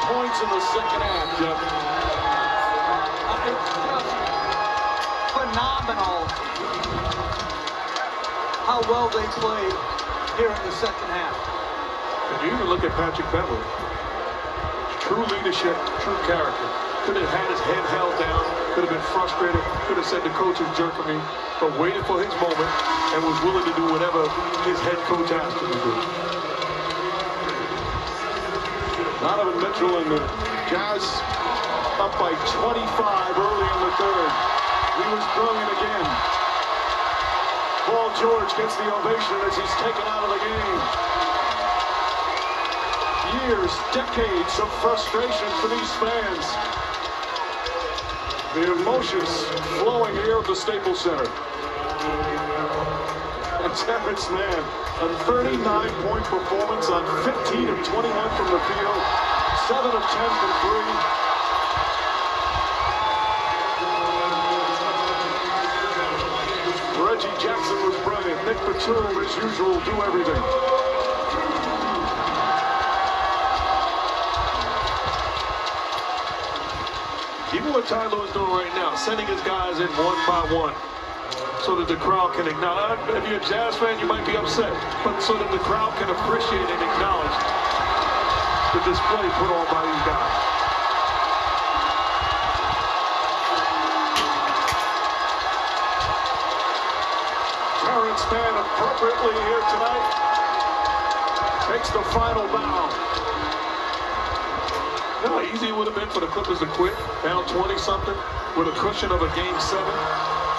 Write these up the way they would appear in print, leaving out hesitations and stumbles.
points in the second half, Jeff. It's just phenomenal how well they played here in the second half. And you even look at Patrick Beverly. True leadership, true character. Could have had his head held down, could have been frustrated, could have said the coach is jerking me, but waited for his moment and was willing to do whatever his head coach asked him to do. Donovan Mitchell and the Jazz up by 25 early in the third. He was brilliant again. Paul George gets the ovation as he's taken out of the game. Years, decades of frustration for these fans. The emotions flowing here at the Staples Center. And Terrence Mann, a 39-point performance on 15 of 21 from the field, 7 of 10 from three. Reggie Jackson was brilliant. Nick Batum, as usual, do everything. Even what Ty Lue is doing right now, sending his guys in one by one so that the crowd can acknowledge. If you're a Jazz fan, you might be upset, but so that the crowd can appreciate and acknowledge the display put on by these guys. Terrence Mann appropriately here tonight takes the final bow. You know how easy it would have been for the Clippers to quit, down 20-something, with a cushion of a Game 7.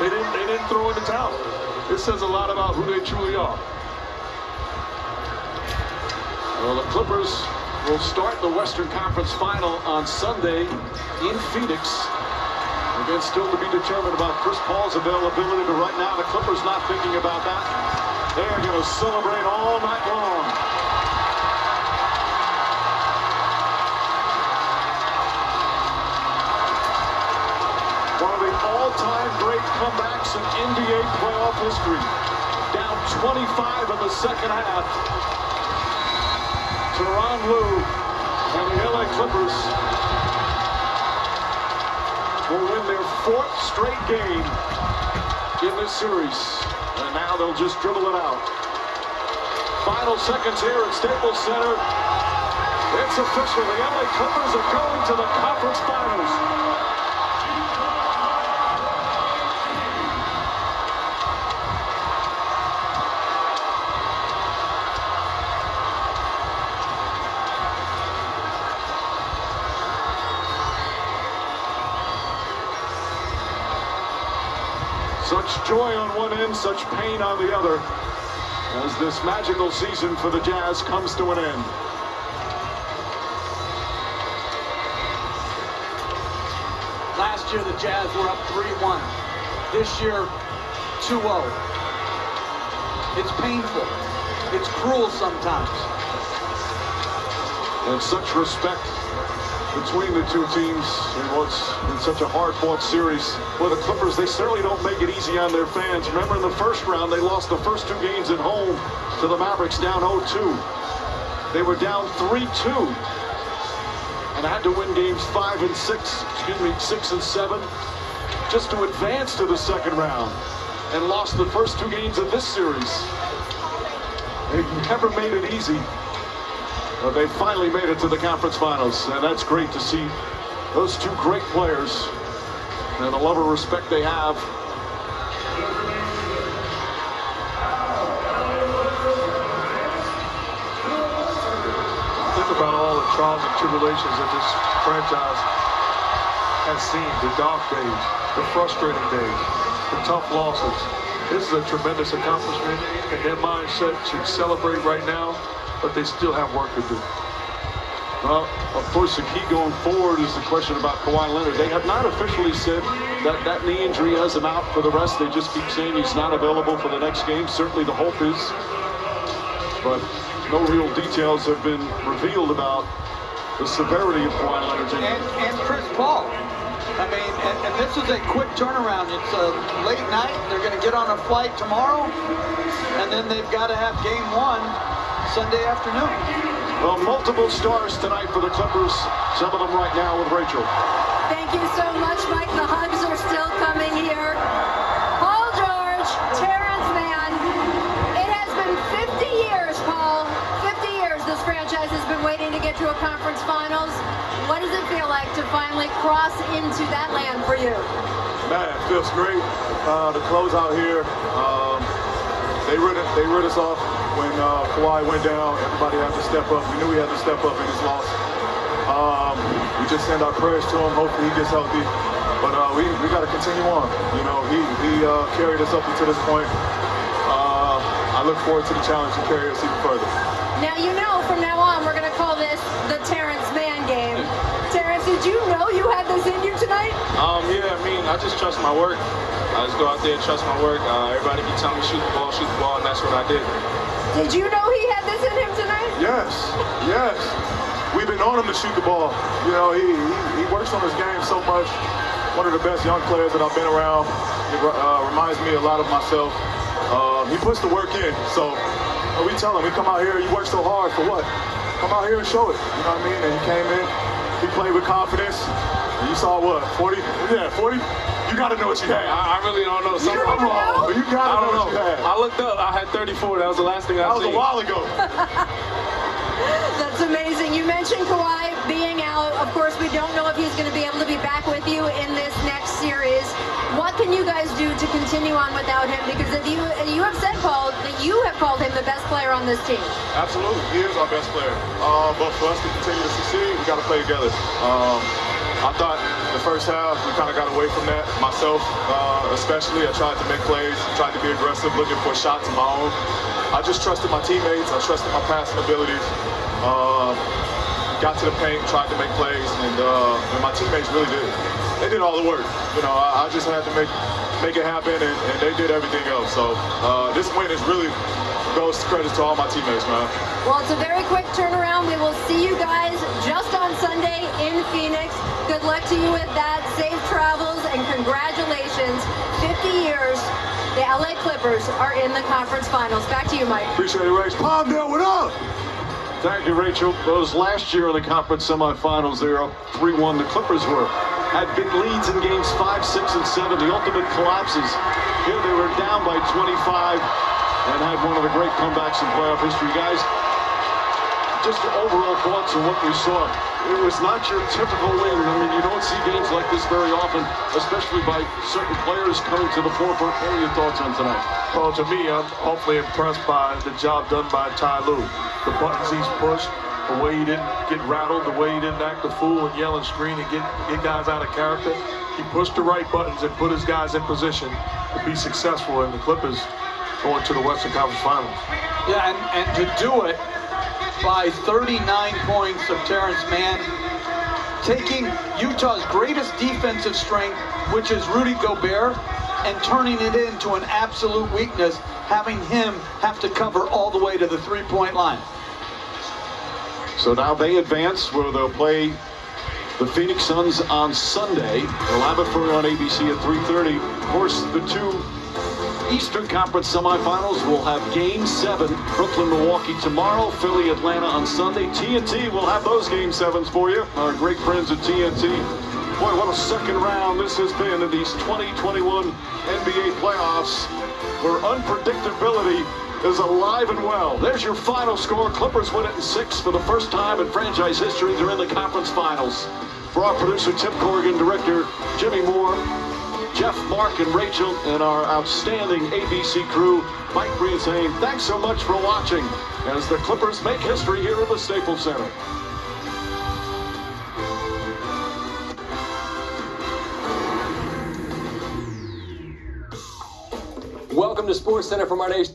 They didn't throw in the towel. This says a lot about who they truly are. Well, the Clippers will start the Western Conference Final on Sunday in Phoenix. Again, still to be determined about Chris Paul's availability, but right now the Clippers not thinking about that. They're going to celebrate all night long. One of the all-time great comebacks in NBA playoff history. Down 25 in the second half. Tyronn Lue and the LA Clippers will win their 4th straight game in this series. And now they'll just dribble it out. Final seconds here at Staples Center. It's official. The LA Clippers are going to the conference finals. Such joy on one end, such pain on the other, as this magical season for the Jazz comes to an end. Last year, the Jazz were up 3-1. This year, 2-0. It's painful. It's cruel sometimes. And such respect between the two teams in what's been such a hard-fought series. For the Clippers, they certainly don't make it easy on their fans. Remember, in the first round, they lost the first 2 games at home to the Mavericks, down 0-2. They were down 3-2 and had to win games 5 and 6, 6 and 7, just to advance to the second round, and lost the first 2 games of this series. They never made it easy. But they finally made it to the conference finals, and that's great to see those 2 great players and the love and respect they have. Think about all the trials and tribulations that this franchise has seen, the dark days, the frustrating days, the tough losses. This is a tremendous accomplishment, and their mindset should celebrate right now, but they still have work to do. Well, of course, the key going forward is the question about Kawhi Leonard. They have not officially said that that knee injury has him out for the rest. They just keep saying he's not available for the next game. Certainly the hope is, but no real details have been revealed about the severity of Kawhi Leonard's injury. And Chris Paul. I mean, and this is a quick turnaround. It's a late night. They're going to get on a flight tomorrow, and then they've got to have game 1 Sunday afternoon. Well, multiple stars tonight for the Clippers. Some of them right now with Rachel. Thank you so much, Mike. The hugs are still coming here. Paul George, Terrence Mann. It has been 50 years, Paul. 50 years this franchise has been waiting to get to a conference finals. What does it feel like to finally cross into that land for you? Man, it feels great. The close out here, they rid us off when Kawhi went down. Everybody had to step up. We knew we had to step up in this loss. We just send our prayers to him. Hopefully he gets healthy. But we got to continue on. You know, he carried us up until this point. I look forward to the challenge to carry us even further. Now you know from now on we're going to call this the Terrence Mann game. Terrence, did you know you had this in you tonight? Yeah, I mean, I just trust my work. I just go out there and trust my work. Everybody keep telling me shoot the ball, and that's what I did. Did you know he had this in him tonight? Yes. We've been on him to shoot the ball. You know, he works on his game so much. One of the best young players that I've been around. He reminds me a lot of myself. He puts the work in. So we tell him, we come out here, you work so hard for what? Come out here and show it. You know what I mean? And he came in, he played with confidence. And you saw what? 40? Yeah, 40? You got to know what you had. I really don't know. You don't know? You got to know what you had. I looked up. I had 34. That was the last thing I seen. That was a while ago. That's amazing. You mentioned Kawhi being out. Of course, we don't know if he's going to be able to be back with you in this next series. What can you guys do to continue on without him? Because if you have said, Paul, that you have called him the best player on this team. Absolutely, he is our best player. But for us to continue to succeed, we got to play together. I thought the first half we kind of got away from that. Myself, especially, I tried to make plays, tried to be aggressive, looking for shots of my own. I just trusted my teammates. I trusted my passing abilities. Got to the paint, tried to make plays, and my teammates really did. They did all the work. You know, I just had to make it happen, and they did everything else. So this win is really goes credit to all my teammates, man. Well, it's a very quick turnaround. We will see you guys just on Sunday in Phoenix. Good luck to you with that. Safe travels and congratulations. 50 years, the LA Clippers are in the conference finals. Back to you, Mike. Appreciate it, Rex. Palmdale, what up? Thank you, Rachel. Those last year in the conference semifinals, they were up 3-1. The Clippers had big leads in games 5, 6, and 7. The ultimate collapses. Here they were down by 25 and had one of the great comebacks in playoff history. Guys, just your overall thoughts on what we saw. It was not your typical win. I mean, you don't see games like this very often, especially by certain players coming to the forefront. What are your thoughts on tonight? Well, to me, I'm awfully impressed by the job done by Ty Lue. The buttons he's pushed, the way he didn't get rattled, the way he didn't act a fool and yell and scream and get guys out of character. He pushed the right buttons and put his guys in position to be successful, and the Clippers going to the Western Conference Finals. Yeah, and to do it by 39 points of Terrence Mann, taking Utah's greatest defensive strength, which is Rudy Gobert, and turning it into an absolute weakness, having him have to cover all the way to the three-point line. So now they advance where they'll play the Phoenix Suns on Sunday. They'll have it for you on ABC at 3:30. Of course, the two Eastern Conference semifinals will have Game 7, Brooklyn-Milwaukee tomorrow, Philly-Atlanta on Sunday. TNT will have those Game 7s for you. Our great friends at TNT. Boy, what a second round this has been in these 2021 NBA playoffs, where unpredictability is alive and well. There's your final score. Clippers win it in 6 for the first time in franchise history. They're in the conference finals. For our producer, Tim Corrigan, director Jimmy Moore, Jeff, Mark, and Rachel, and our outstanding ABC crew, Mike Green saying thanks so much for watching as the Clippers make history here at the Staples Center. Welcome to SportsCenter from our nation.